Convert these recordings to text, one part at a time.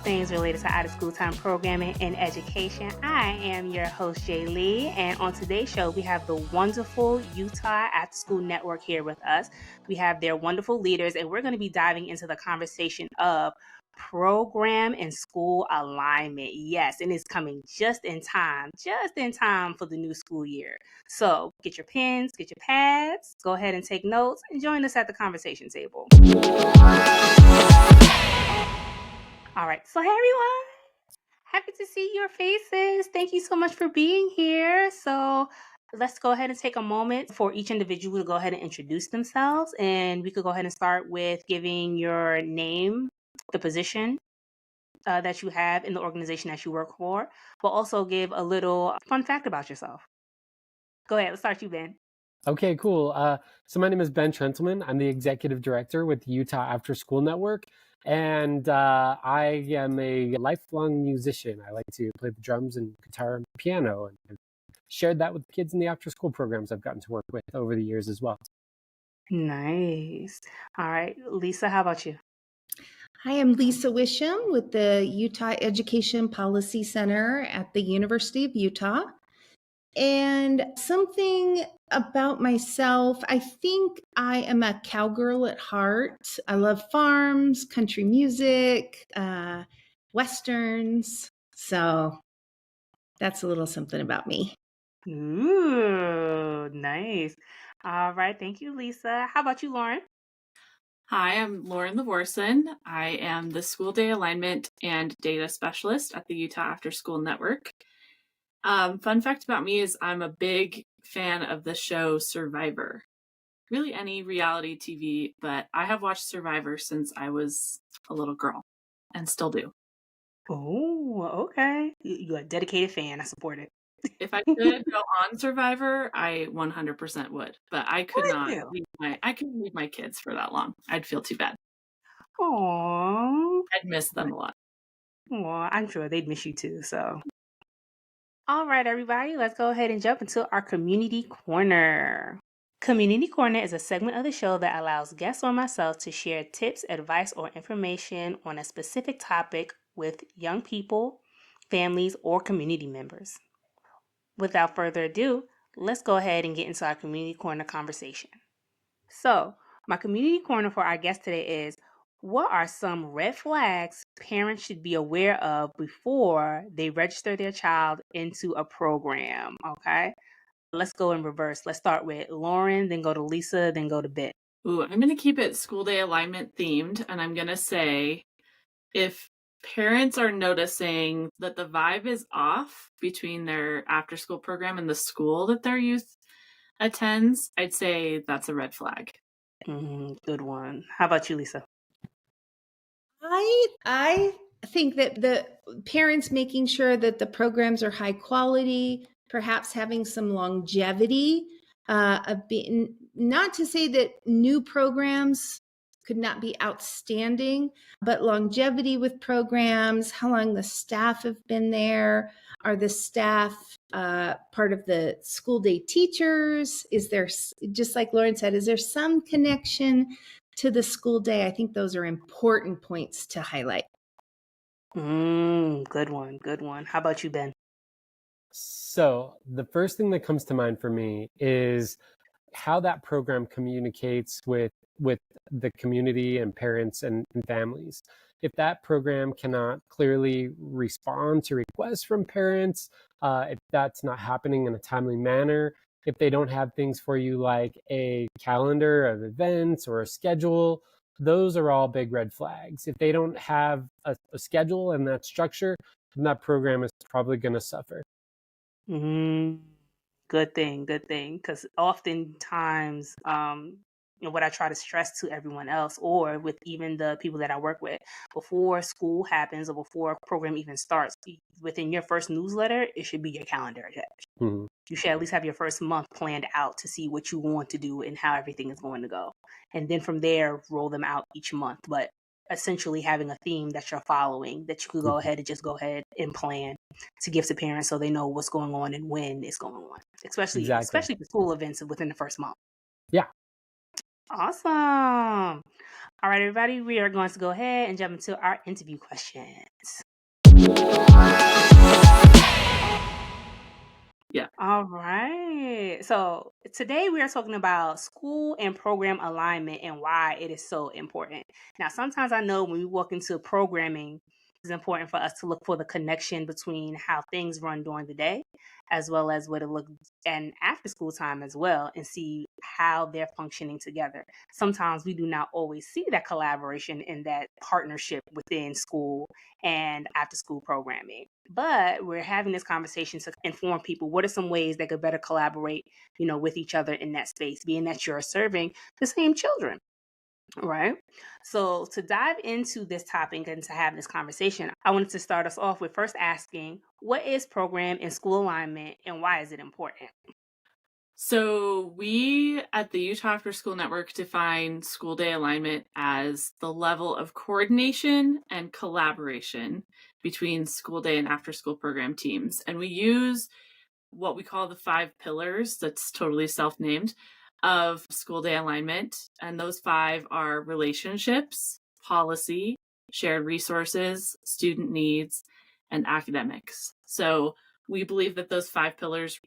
things related to out-of-school time programming and education. I am your host, Jay Lee, and on today's show, we have the wonderful Utah Afterschool Network here with us. We have their wonderful leaders, and we're going to be diving into the conversation of program and school alignment. Yes, and it's coming just in time for the new school year. So get your pens, get your pads, go ahead and take notes, and join us at the conversation table. All right, so hey everyone, happy to see your faces. Thank you so much for being here. So let's go ahead and take a moment for each individual to go ahead and introduce themselves, and we could go ahead and start with giving your name, the position that you have in the organization that you work for, but also give a little fun fact about yourself. Go ahead, let's start you, Ben. Okay, cool. So my name is Ben Trentelman. I'm the executive director with the Utah Afterschool Network, and I am a lifelong musician. I like to play the drums and guitar and piano, and I've shared that with kids in the after-school programs I've gotten to work with over the years as well. Nice. All right, Lisa, how about you? Hi, I'm Lisa Wisham with the Utah Education Policy Center at the University of Utah. And something about myself, I think I am a cowgirl at heart. I love farms, country music, Westerns. So that's a little something about me. Ooh, nice. All right, thank you, Lisa. How about you, Lauren? Hi, I'm Lauren Lavorson. I am the School Day Alignment and Data Specialist at the Utah Afterschool Network. Fun fact about me is I'm a big fan of the show Survivor. Really any reality TV, but I have watched Survivor since I was a little girl and still do. Oh, okay. You're a dedicated fan. I support it. If I could go on Survivor, I 100% would, but I could not leave my kids for that long. I'd feel too bad. Aww. I'd miss them a lot. Well, I'm sure they'd miss you too, so. All right, everybody, let's go ahead and jump into our Community Corner. Community Corner is a segment of the show that allows guests or myself to share tips, advice, or information on a specific topic with young people, families, or community members. Without further ado, let's go ahead and get into our Community Corner conversation. So, my Community Corner for our guest today is, what are some red flags parents should be aware of before they register their child into a program? Okay, let's go in reverse. Let's start with Lauren, then go to Lisa, then go to Ben. Ooh, I'm going to keep it school day alignment themed, and I'm going to say if parents are noticing that the vibe is off between their after school program and the school that their youth attends, I'd say that's a red flag. Good one. How about you, Lisa? I think that the parents making sure that the programs are high quality, perhaps having some longevity, not to say that new programs could not be outstanding, but longevity with programs, how long the staff have been there, are the staff part of the school day teachers? Is there, just like Lauren said, is there some connection to the school day? I think those are important points to highlight. Good one. Good one. How about you, Ben? So the first thing that comes to mind for me is how that program communicates with the community and parents and families. If that program cannot clearly respond to requests from parents, if that's not happening in a timely manner, if they don't have things for you like a calendar of events or a schedule, those are all big red flags. If they don't have a schedule and that structure, then that program is probably going to suffer. Good thing. Because oftentimes, what I try to stress to everyone else, or with even the people that I work with, before school happens or before a program even starts, within your first newsletter, it should be your calendar attached. Mm-hmm. You should at least have your first month planned out to see what you want to do and how everything is going to go. And then from there, roll them out each month. But essentially having a theme that you're following, that you could go ahead and plan to give to parents so they know what's going on and when it's going on, especially for school events within the first month. Yeah. Awesome. All right, everybody, we are going to go ahead and jump into our interview questions. Yeah. All right. So today we are talking about school and program alignment and why it is so important. Now, sometimes I know when we walk into programming, it's important for us to look for the connection between how things run during the day, as well as what it looks and after school time as well, and see how they're functioning together. Sometimes we do not always see that collaboration and that partnership within school and after school programming. But we're having this conversation to inform people what are some ways they could better collaborate, with each other in that space, being that you're serving the same children. Right. So to dive into this topic and to have this conversation, I wanted to start us off with first asking, what is program and school alignment and why is it important? So we at the Utah Afterschool Network define school day alignment as the level of coordination and collaboration between school day and after school program teams. And we use what we call the 5 pillars, that's totally self-named, of school day alignment. And those 5 are relationships, policy, shared resources, student needs, and academics. So we believe that those 5 pillars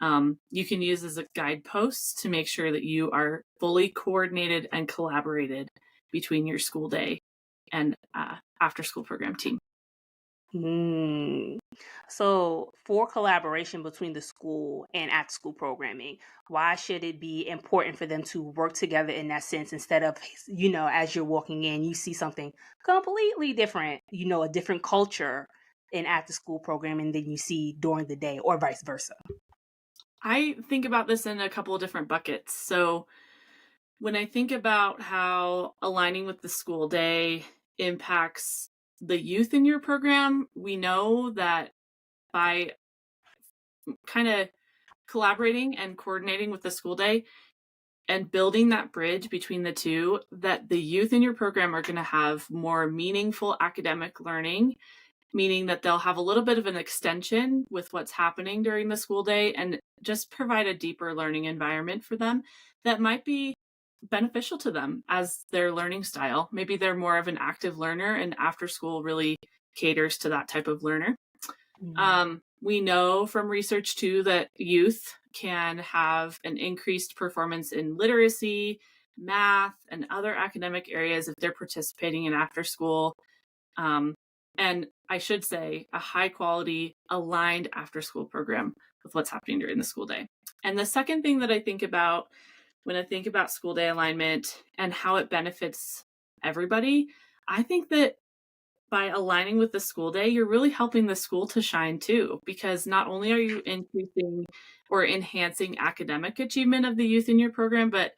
you can use as a guidepost to make sure that you are fully coordinated and collaborated between your school day and after school program team. So for collaboration between the school and after school programming, why should it be important for them to work together in that sense instead of, as you're walking in, you see something completely different, a different culture in after school programming than you see during the day or vice versa? I think about this in a couple of different buckets. So when I think about how aligning with the school day impacts the youth in your program, we know that by kind of collaborating and coordinating with the school day and building that bridge between the two, that the youth in your program are going to have more meaningful academic learning, meaning that they'll have a little bit of an extension with what's happening during the school day and just provide a deeper learning environment for them that might be beneficial to them as their learning style. Maybe they're more of an active learner, and after school really caters to that type of learner. We know from research too that youth can have an increased performance in literacy, math, and other academic areas if they're participating in after school. And I should say a high quality aligned after school program with what's happening during the school day. And the second thing that I think about when I think about school day alignment and how it benefits everybody, I think that by aligning with the school day, you're really helping the school to shine too, because not only are you increasing or enhancing academic achievement of the youth in your program, but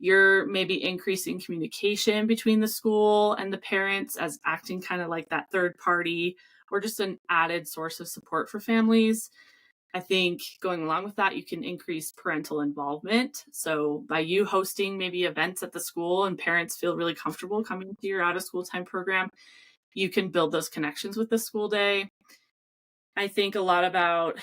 you're maybe increasing communication between the school and the parents as acting kind of like that third party or just an added source of support for families. I think going along with that, you can increase parental involvement. So by you hosting maybe events at the school and parents feel really comfortable coming to your out of school time program, you can build those connections with the school day. I think a lot about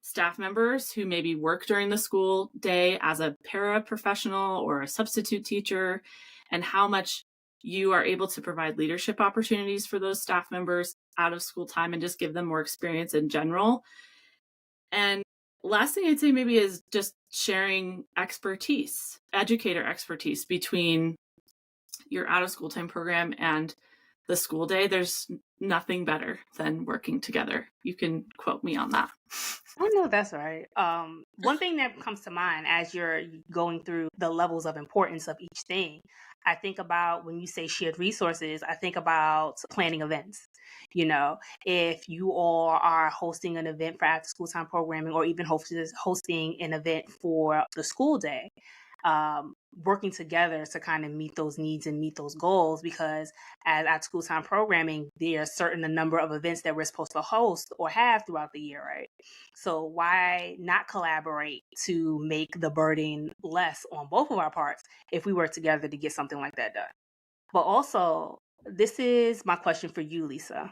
staff members who maybe work during the school day as a paraprofessional or a substitute teacher, and how much you are able to provide leadership opportunities for those staff members out of school time and just give them more experience in general. And last thing I'd say maybe is just sharing expertise, educator expertise between your out of school time program and the school day. There's nothing better than working together. You can quote me on that. I know that's right. One thing that comes to mind as you're going through the levels of importance of each thing, I think about when you say shared resources, I think about planning events. If you all are hosting an event for after school time programming or even hosting an event for the school day, working together to kind of meet those needs and meet those goals, because as at school time programming, there are certain a number of events that we're supposed to host or have throughout the year, right? So why not collaborate to make the burden less on both of our parts if we work together to get something like that done? But also, this is my question for you, Lisa.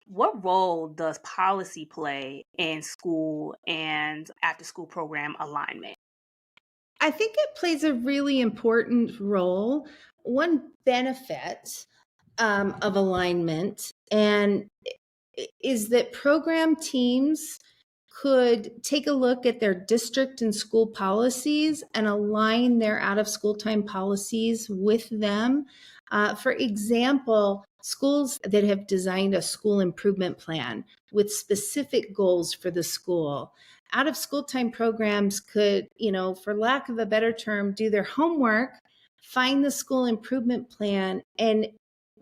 What role does policy play in school and after school program alignment? I think it plays a really important role. One benefit of alignment and is that program teams could take a look at their district and school policies and align their out of school time policies with them. For example, schools that have designed a school improvement plan with specific goals for the school. Out of school time programs could, for lack of a better term, do their homework, find the school improvement plan, and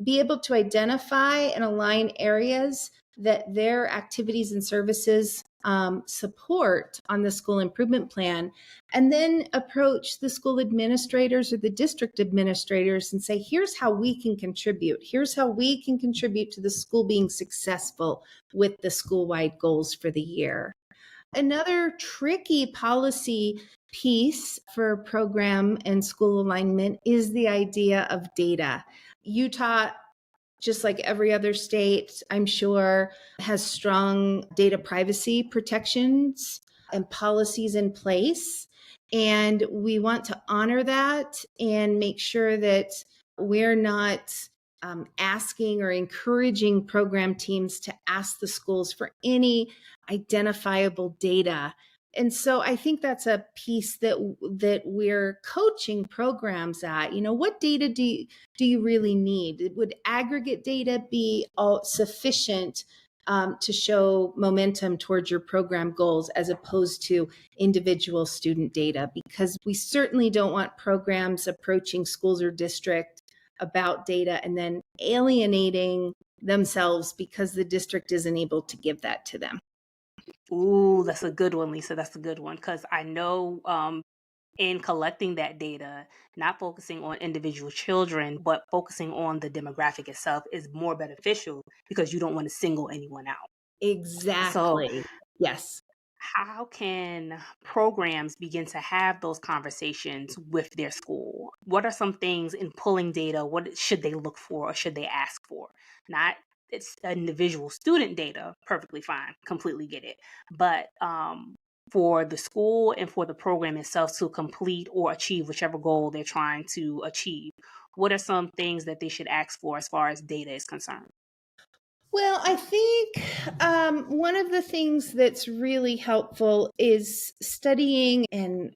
be able to identify and align areas that their activities and services support on the school improvement plan, and then approach the school administrators or the district administrators and say, here's how we can contribute. Here's how we can contribute to the school being successful with the school-wide goals for the year. Another tricky policy piece for program and school alignment is the idea of data. Utah, just like every other state, I'm sure, has strong data privacy protections and policies in place. And we want to honor that and make sure that we're not asking or encouraging program teams to ask the schools for any identifiable data. And so I think that's a piece that we're coaching programs at. What data do you really need? Would aggregate data be all sufficient to show momentum towards your program goals as opposed to individual student data? Because we certainly don't want programs approaching schools or district about data and then alienating themselves because the district isn't able to give that to them. Ooh, that's a good one, Lisa. That's a good one. Because I know in collecting that data, not focusing on individual children, but focusing on the demographic itself is more beneficial because you don't want to single anyone out. Exactly. So, yes. how can programs begin to have those conversations with their school? What are some things in pulling data? What should they look for or should they ask for? Not it's individual student data, perfectly fine, completely get it. But for the school and for the program itself to complete or achieve whichever goal they're trying to achieve, what are some things that they should ask for as far as data is concerned? Well, I think one of the things that's really helpful is studying and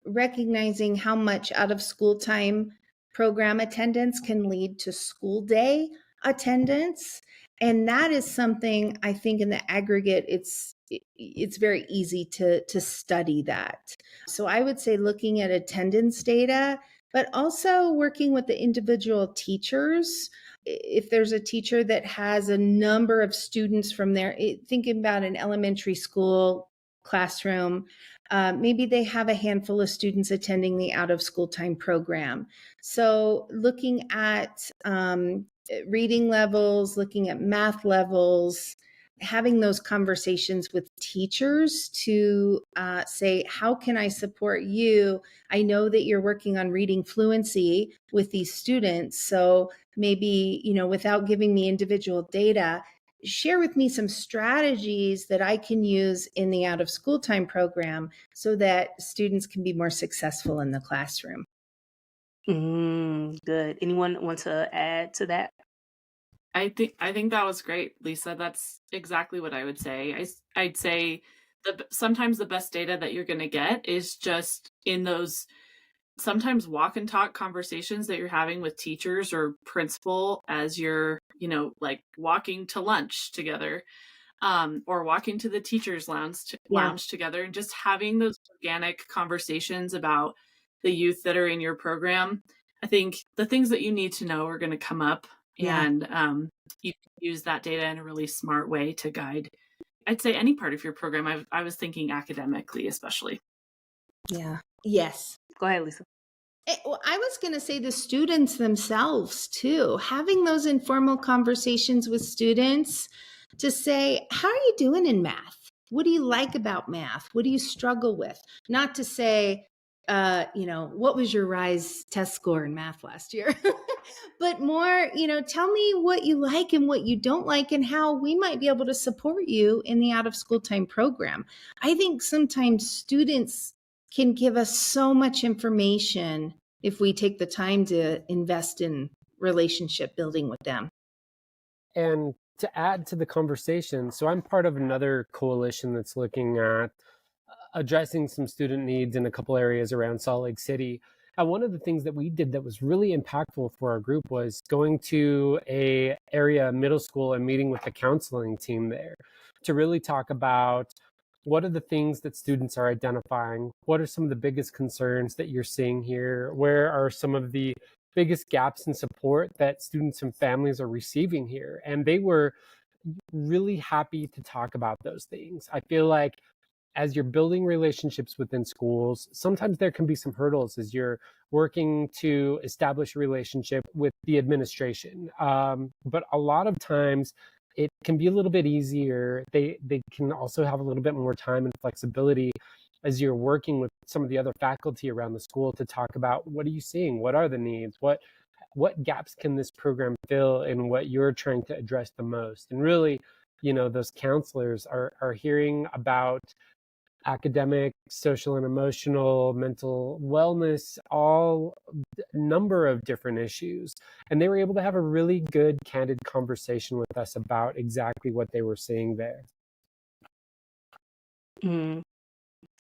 recognizing how much out of school time program attendance can lead to school day attendance. And that is something I think in the aggregate, it's very easy to study that. So I would say looking at attendance data, but also working with the individual teachers. If there's a teacher that has a number of students from there, thinking about an elementary school classroom, maybe they have a handful of students attending the out of school time program. So looking at reading levels, looking at math levels, having those conversations with teachers to say, how can I support you? I know that you're working on reading fluency with these students. So maybe, without giving me individual data, share with me some strategies that I can use in the out of school time program so that students can be more successful in the classroom. Good. Anyone want to add to that? I think that was great, Lisa. That's exactly what I would say. I'd say sometimes the best data that you're going to get is just in those sometimes walk and talk conversations that you're having with teachers or principal as you're, like walking to lunch together, or walking to the teachers lounge together, and just having those organic conversations about the youth that are in your program. I think the things that you need to know are going to come up. Yeah. And you can use that data in a really smart way to guide, I'd say, any part of your program. I was thinking academically, especially. Yeah. Yes. Go ahead, Lisa. Well, I was going to say the students themselves, too, having those informal conversations with students to say, how are you doing in math? What do you like about math? What do you struggle with? Not to say, what was your RISE test score in math last year? But more, tell me what you like and what you don't like and how we might be able to support you in the out of school time program. I think sometimes students can give us so much information if we take the time to invest in relationship building with them. And to add to the conversation, so I'm part of another coalition that's looking at addressing some student needs in a couple areas around Salt Lake City. And one of the things that we did that was really impactful for our group was going to a area middle school and meeting with the counseling team there to really talk about what are the things that students are identifying, what are some of the biggest concerns that you're seeing here, where are some of the biggest gaps in support that students and families are receiving here. And they were really happy to talk about those things. I feel like as you're building relationships within schools, sometimes there can be some hurdles as you're working to establish a relationship with the administration. But a lot of times it can be a little bit easier. They can also have a little bit more time and flexibility as you're working with some of the other faculty around the school to talk about what are you seeing? What are the needs? What gaps can this program fill in what you're trying to address the most? And really, those counselors are hearing about academic, social and emotional, mental wellness, all number of different issues. And they were able to have a really good, candid conversation with us about exactly what they were seeing there.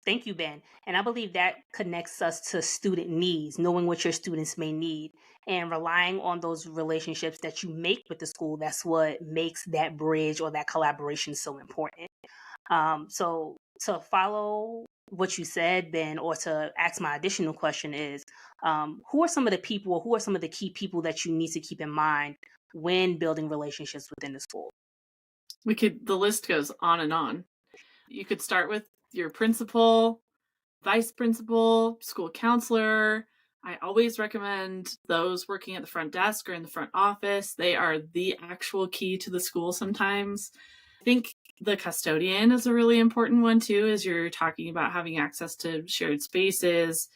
Thank you, Ben. And I believe that connects us to student needs, knowing what your students may need and relying on those relationships that you make with the school. That's what makes that bridge or that collaboration so important. So to follow what you said, Ben, or to ask my additional question is, who are some of the people or who are some of the key people that you need to keep in mind when building relationships within the school? The list goes on and on. You could start with your principal, vice principal, school counselor. I always recommend those working at the front desk or in the front office. They are the actual key to the school sometimes. I think the custodian is a really important one too, as you're talking about having access to shared spaces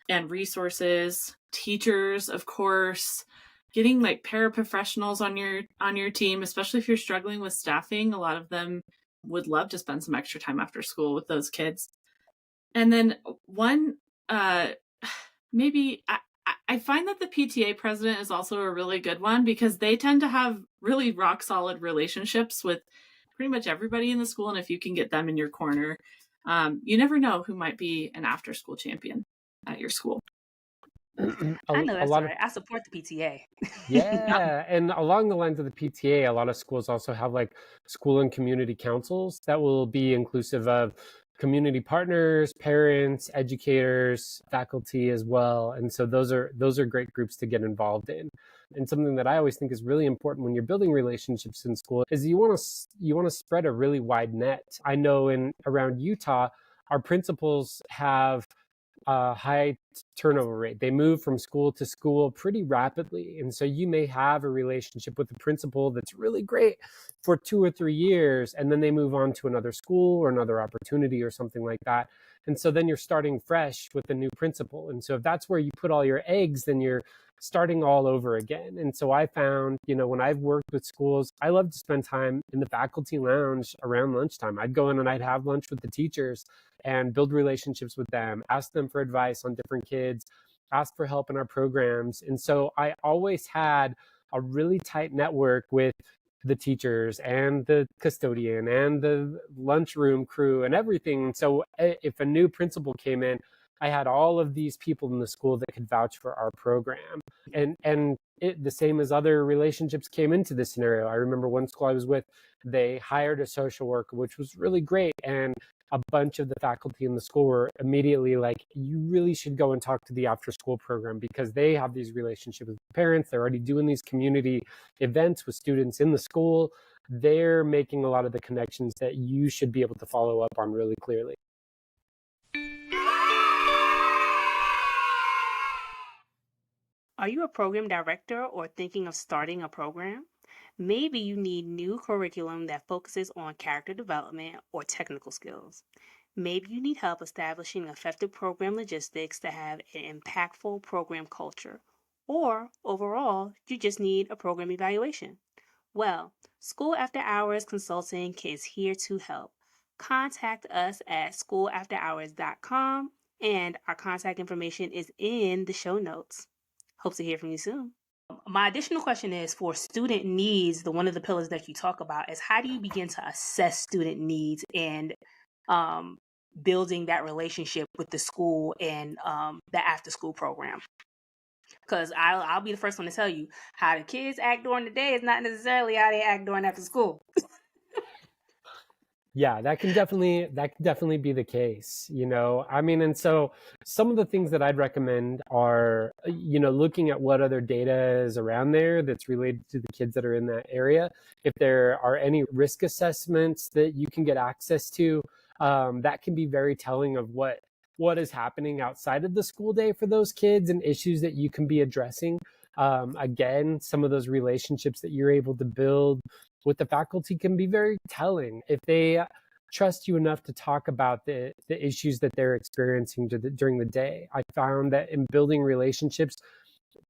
and resources. Teachers, of course, getting like paraprofessionals on your team, especially if you're struggling with staffing. A lot of them would love to spend some extra time after school with those kids. And then one, maybe I find that the PTA president is also a really good one because they tend to have really rock solid relationships with pretty much everybody in the school. And if you can get them in your corner, you never know who might be an after school champion at your school. I know that's right. I support the PTA. Yeah. And along the lines of the PTA, a lot of schools also have like school and community councils that will be inclusive of community partners, parents, educators, faculty as well. And so those are great groups to get involved in. And something that I always think is really important when you're building relationships in school is you want to spread a really wide net. I know around Utah, our principals have a high turnover rate. They move from school to school pretty rapidly. And so you may have a relationship with the principal that's really great for 2 or 3 years, and then they move on to another school or another opportunity or something like that. And so then you're starting fresh with a new principal. And so if that's where you put all your eggs, then you're starting all over again. And so I found, when I've worked with schools, I love to spend time in the faculty lounge around lunchtime. I'd go in and I'd have lunch with the teachers and build relationships with them, ask them for advice on different kids, ask for help in our programs. And so I always had a really tight network with the teachers and the custodian and the lunchroom crew and everything. And so if a new principal came in, I had all of these people in the school that could vouch for our program. And the same as other relationships came into this scenario. I remember one school I was with, they hired a social worker, which was really great. And a bunch of the faculty in the school were immediately like, you really should go and talk to the after school program because they have these relationships with parents. They're already doing these community events with students in the school. They're making a lot of the connections that you should be able to follow up on really clearly. Are you a program director or thinking of starting a program? Maybe you need new curriculum that focuses on character development or technical skills. Maybe you need help establishing effective program logistics to have an impactful program culture. Or overall, you just need a program evaluation. Well, School After Hours Consulting is here to help. Contact us at schoolafterhours.com And our contact information is in the show notes. Hope to hear from you soon. My additional question is for student needs. One of the pillars that you talk about is how do you begin to assess student needs and building that relationship with the school and the after school program? Because I'll be the first one to tell you how the kids act during the day is not necessarily how they act during after school. Yeah, that can definitely be the case, you know. I mean, and so some of the things that I'd recommend are, you know, looking at what other data is around there that's related to the kids that are in that area. If there are any risk assessments that you can get access to, that can be very telling of what is happening outside of the school day for those kids and issues that you can be addressing. Again, some of those relationships that you're able to build with the faculty can be very telling. If they trust you enough to talk about the issues that they're experiencing during the day, I found that in building relationships,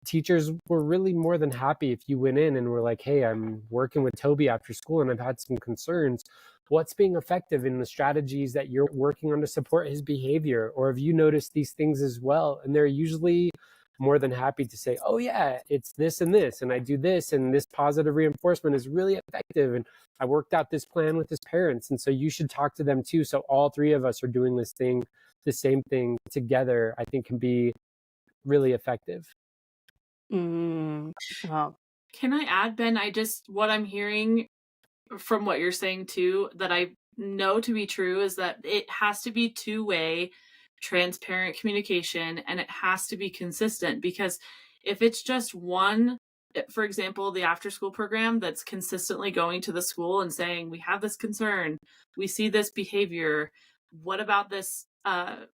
teachers were really more than happy if you went in and were like, hey, I'm working with Toby after school and I've had some concerns. What's being effective in the strategies that you're working on to support his behavior? Or have you noticed these things as well? And they're usually more than happy to say, oh yeah, it's this and this, and I do this, and this positive reinforcement is really effective, and I worked out this plan with his parents, and so you should talk to them too. So all three of us are doing the same thing together, I think can be really effective. Wow. Can I add, Ben, what I'm hearing from what you're saying too, that I know to be true, is that it has to be two-way, transparent communication, and it has to be consistent. Because if it's just one, for example, the after school program that's consistently going to the school and saying, we have this concern, we see this behavior, what about this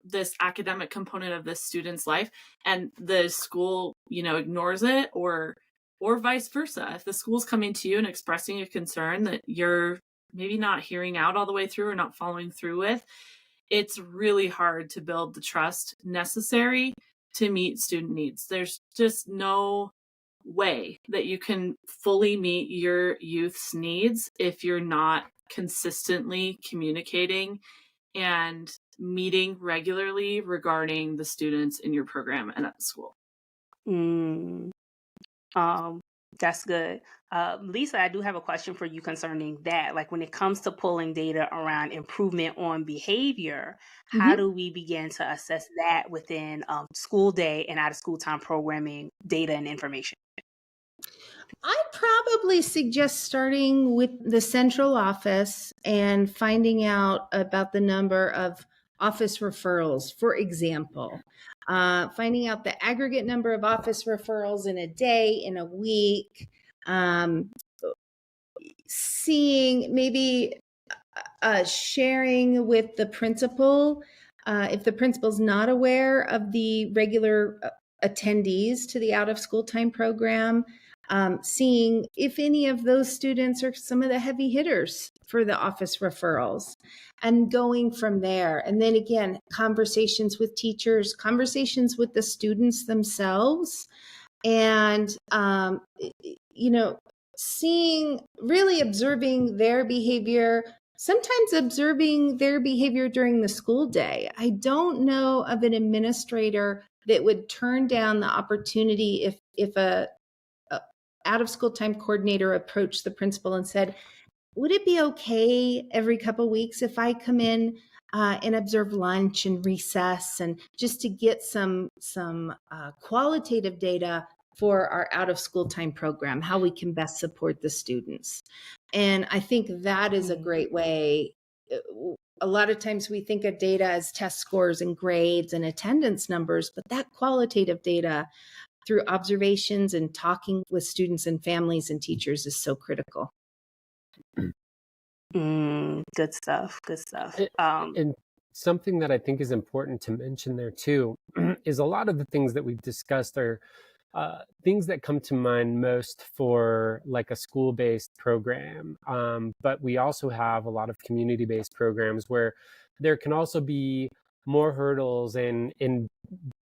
this academic component of this student's life, and the school, you know, ignores it, or vice versa. If the school's coming to you and expressing a concern that you're maybe not hearing out all the way through or not following through with, it's really hard to build the trust necessary to meet student needs. There's just no way that you can fully meet your youth's needs if you're not consistently communicating and meeting regularly regarding the students in your program and at the school. That's good. Lisa, I do have a question for you concerning that. Like when it comes to pulling data around improvement on behavior, how do we begin to assess that within school day and out of school time programming data and information? I'd probably suggest starting with the central office and finding out about the number of office referrals, for example. Finding out the aggregate number of office referrals in a day, in a week, seeing maybe sharing with the principal, if the principal's not aware of the regular attendees to the out of school time program, seeing if any of those students are some of the heavy hitters for the office referrals, and going from there. And then again, conversations with teachers, conversations with the students themselves, and, you know, really observing their behavior, sometimes observing their behavior during the school day. I don't know of an administrator that would turn down the opportunity if a out of school time coordinator approached the principal and said, would it be okay every couple of weeks if I come in and observe lunch and recess, and just to get some qualitative data for our out of school time program, how we can best support the students. And I think that is a great way. A lot of times we think of data as test scores and grades and attendance numbers, but that qualitative data through observations and talking with students and families and teachers is so critical. Good stuff. Good stuff. And something that I think is important to mention there too is a lot of the things that we've discussed are things that come to mind most for like a school-based program. But we also have a lot of community-based programs where there can also be more hurdles in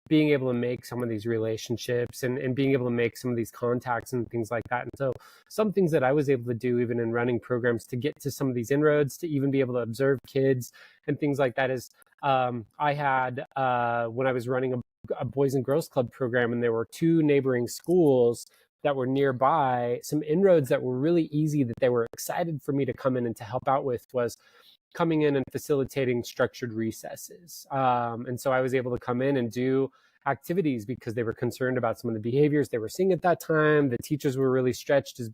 being able to make some of these relationships and being able to make some of these contacts and things like that. And so some things that I was able to do even in running programs to get to some of these inroads, to even be able to observe kids and things like that is I had, when I was running a Boys and Girls Club program, and there were 2 neighboring schools that were nearby, some inroads that were really easy that they were excited for me to come in and to help out with was coming in and facilitating structured recesses. And so I was able to come in and do activities because they were concerned about some of the behaviors they were seeing at that time. The teachers were really stretched as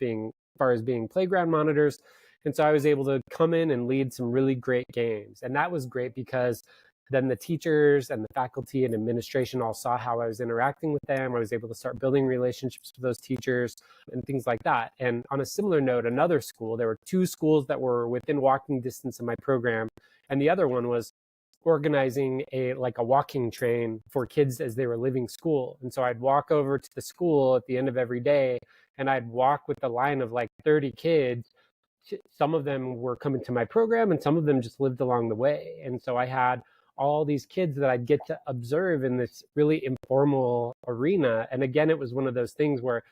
far as being playground monitors. And so I was able to come in and lead some really great games. And that was great because then the teachers and the faculty and administration all saw how I was interacting with them. I was able to start building relationships with those teachers and things like that. And on a similar note, another school, there were 2 schools that were within walking distance of my program. And the other one was organizing a walking train for kids as they were leaving school. And so I'd walk over to the school at the end of every day, and I'd walk with a line of like 30 kids. Some of them were coming to my program and some of them just lived along the way. And so I had all these kids that I'd get to observe in this really informal arena. And again, it was one of those things where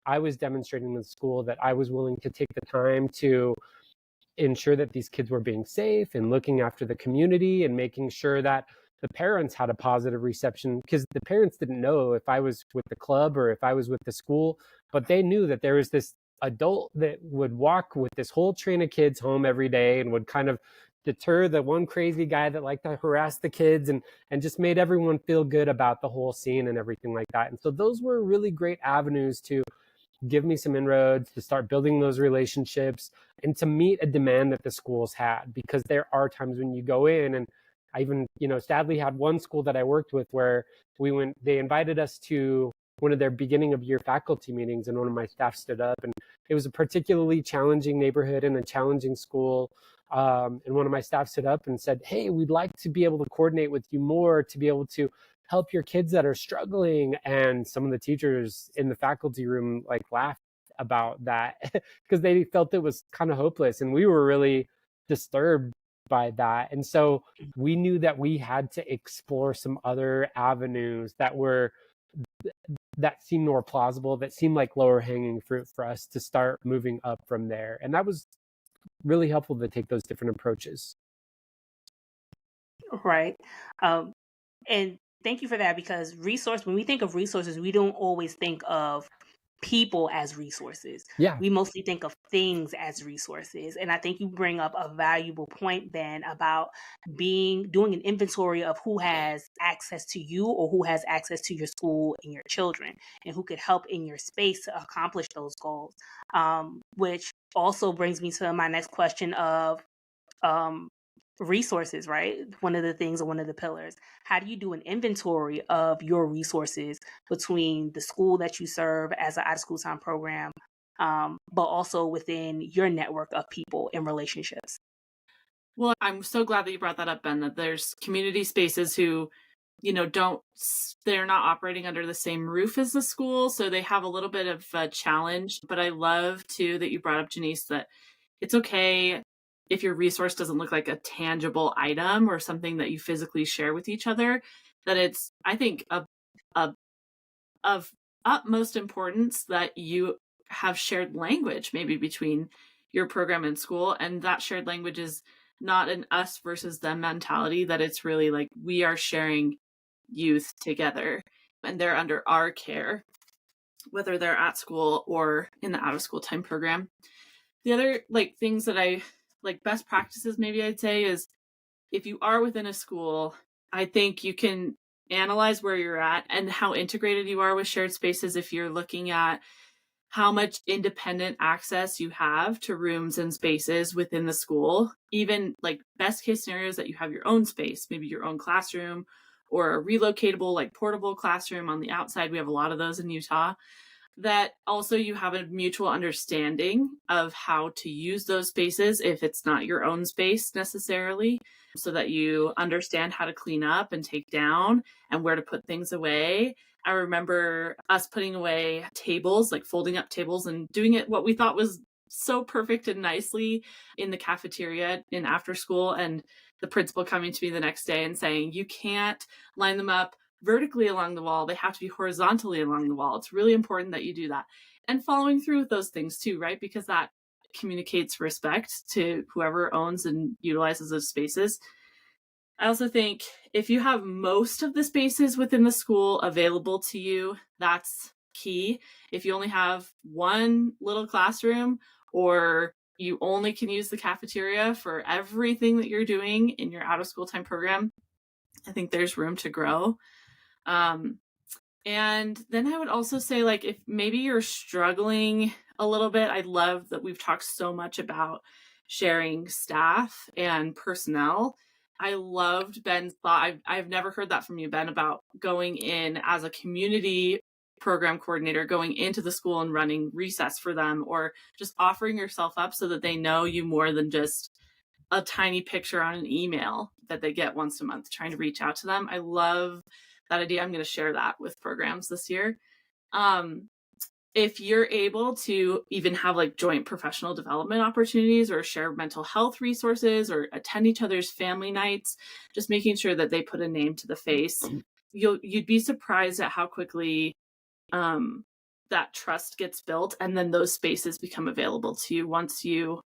I was demonstrating to the school that I was willing to take the time to ensure that these kids were being safe and looking after the community and making sure that the parents had a positive reception, because the parents didn't know if I was with the club or if I was with the school, but they knew that there was this adult that would walk with this whole train of kids home every day and would kind of deter the one crazy guy that liked to harass the kids and just made everyone feel good about the whole scene and everything like that. And so those were really great avenues to give me some inroads, to start building those relationships and to meet a demand that the schools had. Because there are times when you go in, and I even, sadly had one school that I worked with where they invited us to one of their beginning of year faculty meetings, and one of my staff stood up, and it was a particularly challenging neighborhood and a challenging school. And one of my staff stood up and said, "Hey, we'd like to be able to coordinate with you more to be able to help your kids that are struggling." And some of the teachers in the faculty room laughed about that because they felt it was kind of hopeless. And we were really disturbed by that. And so we knew that we had to explore some other avenues that seemed more plausible, that seemed like lower hanging fruit for us to start moving up from there. And that was really helpful to take those different approaches. Right. And thank you for that, because when we think of resources, we don't always think of people as resources. Yeah. We mostly think of things as resources. And I think you bring up a valuable point, Ben, about doing an inventory of who has access to you or who has access to your school and your children, and who could help in your space to accomplish those goals. Which also brings me to my next question of resources, right? One of the things, or one of the pillars. How do you do an inventory of your resources between the school that you serve as an out of school time program, but also within your network of people and relationships? Well, I'm so glad that you brought that up, Ben, that there's community spaces who, they're not operating under the same roof as the school. So they have a little bit of a challenge. But I love too that you brought up, Janice, that it's okay if your resource doesn't look like a tangible item or something that you physically share with each other, that it's, I think, of utmost importance that you have shared language maybe between your program and school. And that shared language is not an us versus them mentality, that it's really like we are sharing youth together and they're under our care, whether they're at school or in the out of school time program. The other things that I best practices, maybe I'd say, is if you are within a school, I think you can analyze where you're at and how integrated you are with shared spaces. If you're looking at how much independent access you have to rooms and spaces within the school, even best case scenarios that you have your own space, maybe your own classroom or a relocatable, portable classroom on the outside. We have a lot of those in Utah. That also you have a mutual understanding of how to use those spaces if it's not your own space necessarily, so that you understand how to clean up and take down and where to put things away. I remember us putting away tables, folding up tables and doing it what we thought was so perfect and nicely in the cafeteria in after school, and the principal coming to me the next day and saying, you can't line them up vertically along the wall. They have to be horizontally along the wall. It's really important that you do that. And following through with those things too, right? Because that communicates respect to whoever owns and utilizes those spaces. I also think if you have most of the spaces within the school available to you, that's key. If you only have one little classroom, or you only can use the cafeteria for everything that you're doing in your out of school time program, I think there's room to grow. And then I would also say, like, if maybe you're struggling a little bit, I love that we've talked so much about sharing staff and personnel. I loved Ben's thought. I've never heard that from you, Ben, about going in as a community program coordinator, going into the school and running recess for them, or just offering yourself up so that they know you more than just a tiny picture on an email that they get once a month, trying to reach out to them. I love that idea. I'm going to share that with programs this year. If you're able to even have like joint professional development opportunities, or share mental health resources, or attend each other's family nights, just making sure that they put a name to the face, you'd be surprised at how quickly that trust gets built, and then those spaces become available to you once you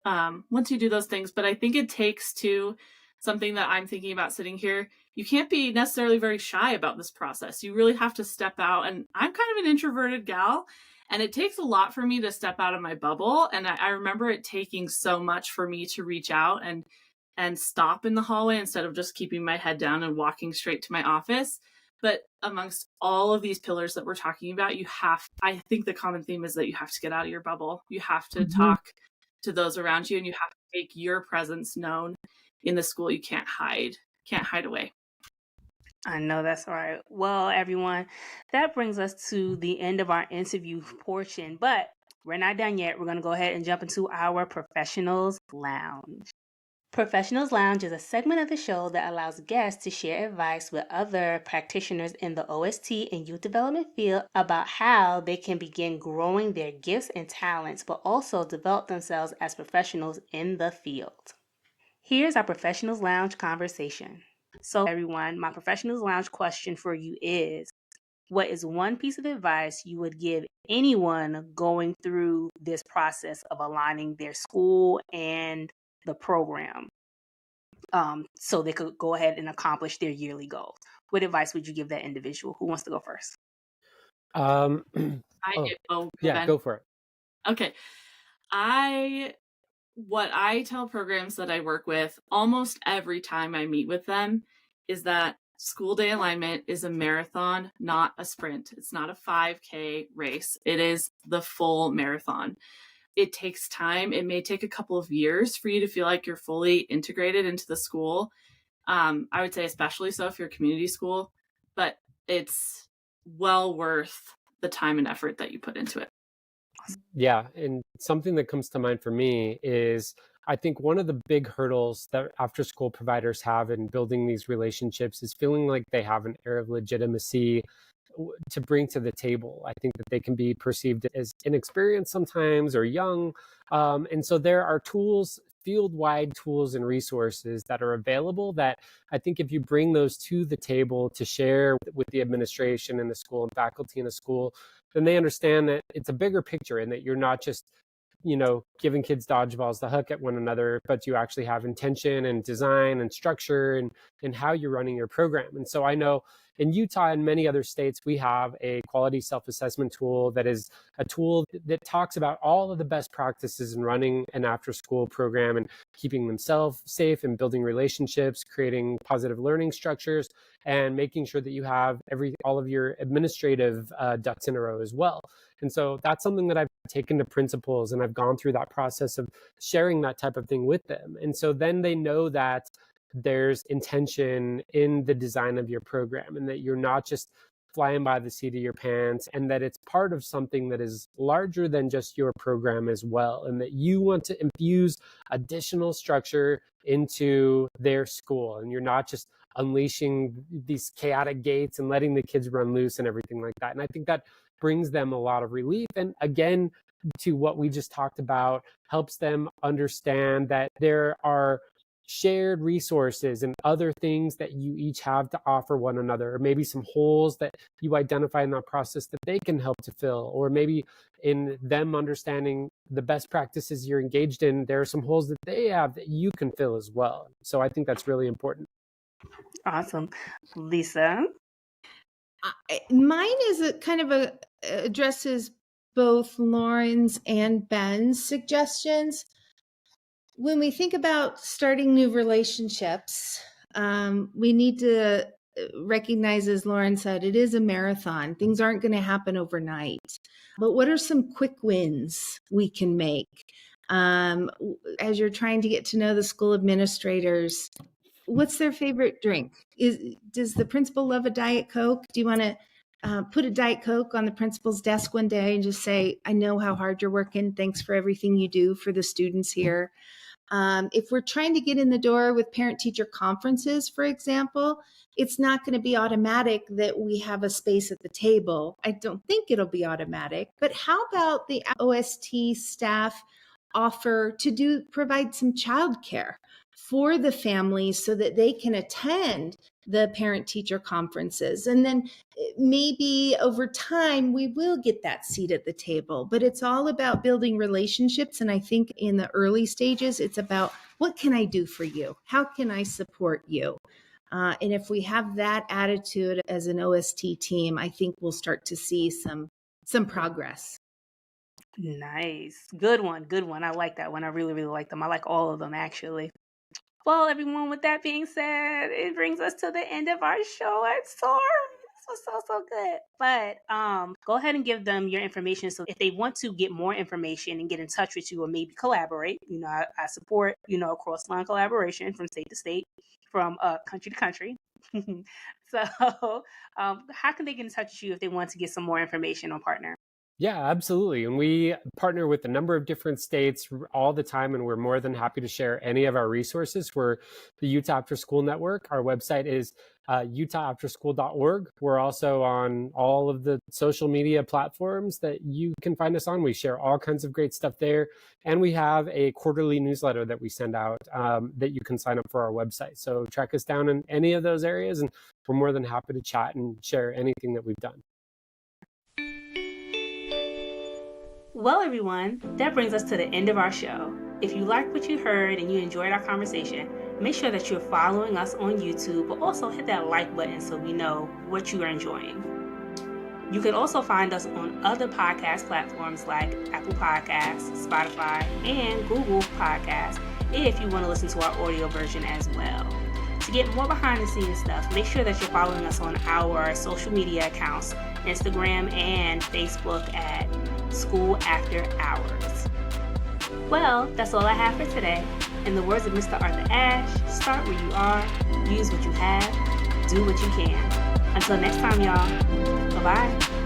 do those things. But I think it takes to something that I'm thinking about sitting here. You can't be necessarily very shy about this process. You really have to step out. And I'm kind of an introverted gal, and it takes a lot for me to step out of my bubble. And I remember it taking so much for me to reach out and stop in the hallway instead of just keeping my head down and walking straight to my office. But amongst all of these pillars that we're talking about, I think the common theme is that you have to get out of your bubble. You have to talk to those around you, and you have to make your presence known in the school. You can't hide away. I know that's right. Well, everyone, that brings us to the end of our interview portion, but we're not done yet. We're going to go ahead and jump into our Professionals Lounge. Professionals Lounge is a segment of the show that allows guests to share advice with other practitioners in the OST and youth development field about how they can begin growing their gifts and talents, but also develop themselves as professionals in the field. Here's our Professionals Lounge conversation. So, everyone, my Professionals Lounge question for you is, what is one piece of advice you would give anyone going through this process of aligning their school and the program so they could go ahead and accomplish their yearly goals? What advice would you give that individual? Who wants to go first? Go for it. Okay. What I tell programs that I work with almost every time I meet with them is that school day alignment is a marathon, not a sprint. It's not a 5K race. It is the full marathon. It takes time. It may take a couple of years for you to feel like you're fully integrated into the school. I would say especially so if you're a community school, but it's well worth the time and effort that you put into it. Yeah, and something that comes to mind for me is I think one of the big hurdles that after school providers have in building these relationships is feeling like they have an air of legitimacy to bring to the table. I think that they can be perceived as inexperienced sometimes or young. And so there are tools, field-wide tools and resources that are available that I think if you bring those to the table to share with the administration in the school and faculty in a school, then they understand that it's a bigger picture and that you're not just, giving kids dodgeballs to hook at one another, but you actually have intention and design and structure and how you're running your program. And so I know in Utah and many other states, we have a quality self-assessment tool that is a tool that talks about all of the best practices in running an after-school program and keeping themselves safe and building relationships, creating positive learning structures, and making sure that you have all of your administrative ducks in a row as well. And so that's something that I've taken to principals, and I've gone through that process of sharing that type of thing with them. And so then they know that there's intention in the design of your program and that you're not just flying by the seat of your pants, and that it's part of something that is larger than just your program as well, and that you want to infuse additional structure into their school, and you're not just unleashing these chaotic gates and letting the kids run loose and everything like that. And I think that brings them a lot of relief. And again, to what we just talked about, helps them understand that there are shared resources and other things that you each have to offer one another, or maybe some holes that you identify in that process that they can help to fill, or maybe in them understanding the best practices you're engaged in, there are some holes that they have that you can fill as well. So I think that's really important. Awesome. Lisa? Mine is addresses both Lauren's and Ben's suggestions. When we think about starting new relationships, we need to recognize, as Lauren said, it is a marathon. Things aren't going to happen overnight. But what are some quick wins we can make? As you're trying to get to know the school administrators, what's their favorite drink? Does the principal love a Diet Coke? Do you want to put a Diet Coke on the principal's desk one day and just say, I know how hard you're working. Thanks for everything you do for the students here. If we're trying to get in the door with parent-teacher conferences, for example, it's not going to be automatic that we have a space at the table. I don't think it'll be automatic. But how about the OST staff offer to provide some childcare for the families so that they can attend the parent-teacher conferences? And then maybe over time, we will get that seat at the table. But it's all about building relationships. And I think in the early stages, it's about, what can I do for you? How can I support you? And if we have that attitude as an OST team, I think we'll start to see some progress. Nice. Good one. Good one. I like that one. I really, really like them. I like all of them, actually. Well, everyone, with that being said, it brings us to the end of our show. I'm sorry. This was so good. But go ahead and give them your information. So if they want to get more information and get in touch with you or maybe collaborate, I support, cross-line collaboration from state to state, from country to country. So how can they get in touch with you if they want to get some more information on Partner? Yeah, absolutely. And we partner with a number of different states all the time, and we're more than happy to share any of our resources. We're the Utah Afterschool Network. Our website is utahafterschool.org. We're also on all of the social media platforms that you can find us on. We share all kinds of great stuff there. And we have a quarterly newsletter that we send out that you can sign up for our website. So track us down in any of those areas, and we're more than happy to chat and share anything that we've done. Well, everyone, that brings us to the end of our show. If you liked what you heard and you enjoyed our conversation, make sure that you're following us on YouTube, but also hit that like button so we know what you are enjoying. You can also find us on other podcast platforms like Apple Podcasts, Spotify, and Google Podcasts if you want to listen to our audio version as well. To get more behind the scenes stuff, make sure that you're following us on our social media accounts, Instagram and Facebook at School After Hours. Well, that's all I have for today. In the words of Mr. Arthur Ashe, start where you are, use what you have, do what you can. Until next time, y'all. Bye-bye.